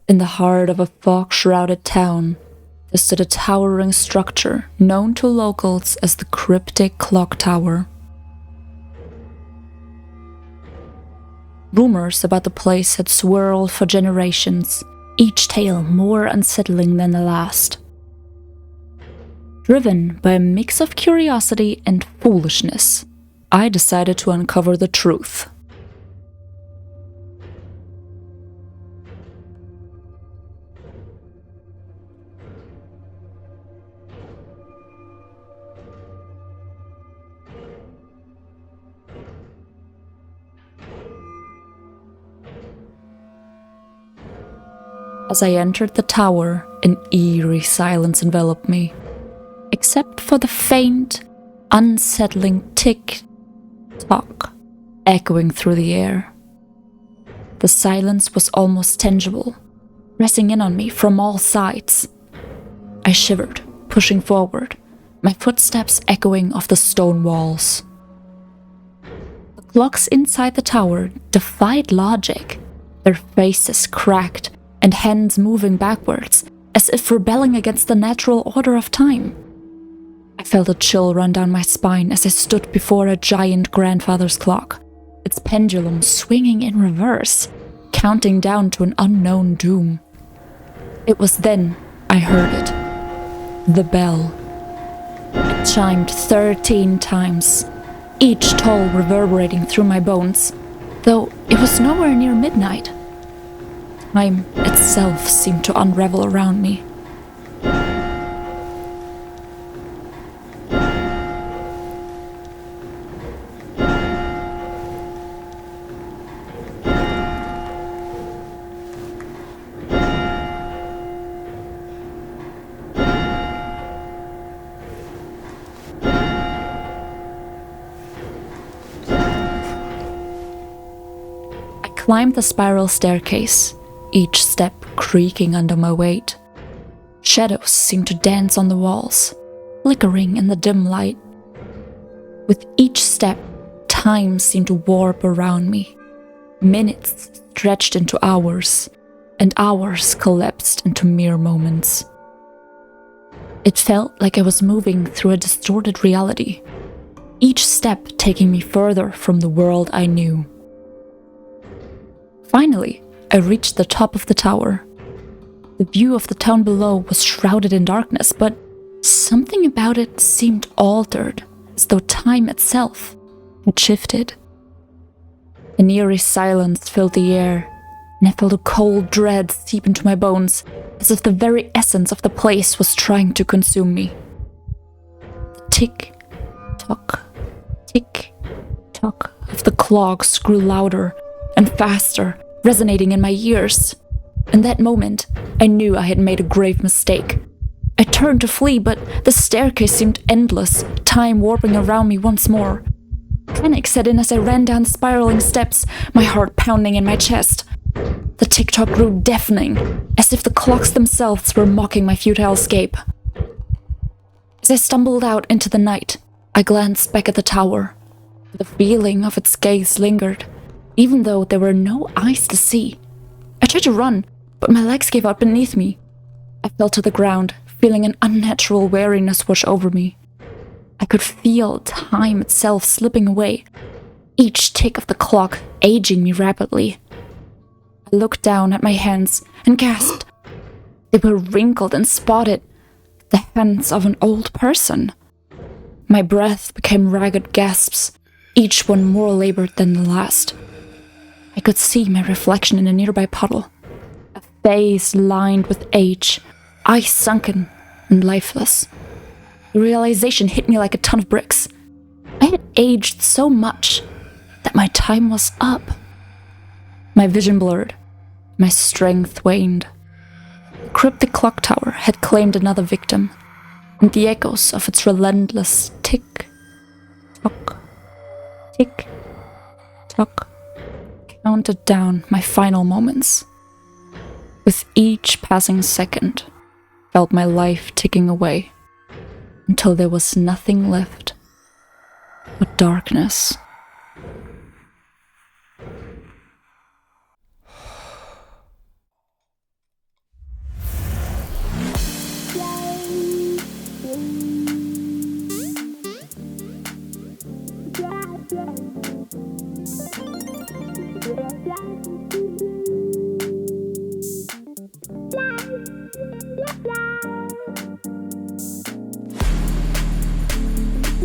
In the heart of a fog-shrouded town, there stood a towering structure known to locals as the Cryptic Clocktower. Rumors about the place had swirled for generations, each tale more unsettling than the last. Driven by a mix of curiosity and foolishness, I decided to uncover the truth. As I entered the tower, an eerie silence enveloped me, except for the faint, unsettling tick-tock echoing through the air. The silence was almost tangible, pressing in on me from all sides. I shivered, pushing forward, my footsteps echoing off the stone walls. The clocks inside the tower defied logic, their faces cracked and hands moving backwards, as if rebelling against the natural order of time. I felt a chill run down my spine as I stood before a giant grandfather's clock, its pendulum swinging in reverse, counting down to an unknown doom. It was then I heard it. The bell. It chimed 13 times, each toll reverberating through my bones, though it was nowhere near midnight. Time itself seemed to unravel around me. I climbed the spiral staircase, each step creaking under my weight. Shadows seemed to dance on the walls, flickering in the dim light. With each step, time seemed to warp around me. Minutes stretched into hours, and hours collapsed into mere moments. It felt like I was moving through a distorted reality, each step taking me further from the world I knew. Finally, I reached the top of the tower. The view of the town below was shrouded in darkness, but something about it seemed altered, as though time itself had shifted. An eerie silence filled the air, and I felt a cold dread seep into my bones, as if the very essence of the place was trying to consume me. The tick-tock, tick-tock of the clocks grew louder and faster, resonating in my ears. In that moment, I knew I had made a grave mistake. I turned to flee, but the staircase seemed endless, time warping around me once more. Panic set in as I ran down the spiraling steps, my heart pounding in my chest. The tick-tock grew deafening, as if the clocks themselves were mocking my futile escape. As I stumbled out into the night, I glanced back at the tower. The feeling of its gaze lingered, even though there were no eyes to see. I tried to run, but my legs gave out beneath me. I fell to the ground, feeling an unnatural weariness wash over me. I could feel time itself slipping away, each tick of the clock aging me rapidly. I looked down at my hands and gasped. They were wrinkled and spotted, the hands of an old person. My breath became ragged gasps, each one more labored than the last. I could see my reflection in a nearby puddle, a face lined with age, eyes sunken and lifeless. The realization hit me like a ton of bricks. I had aged so much that my time was up. My vision blurred, my strength waned. The Cryptic Clocktower had claimed another victim, and the echoes of its relentless tick-tock, tick-tock counted down my final moments. With each passing second, I felt my life ticking away, until there was nothing left but darkness.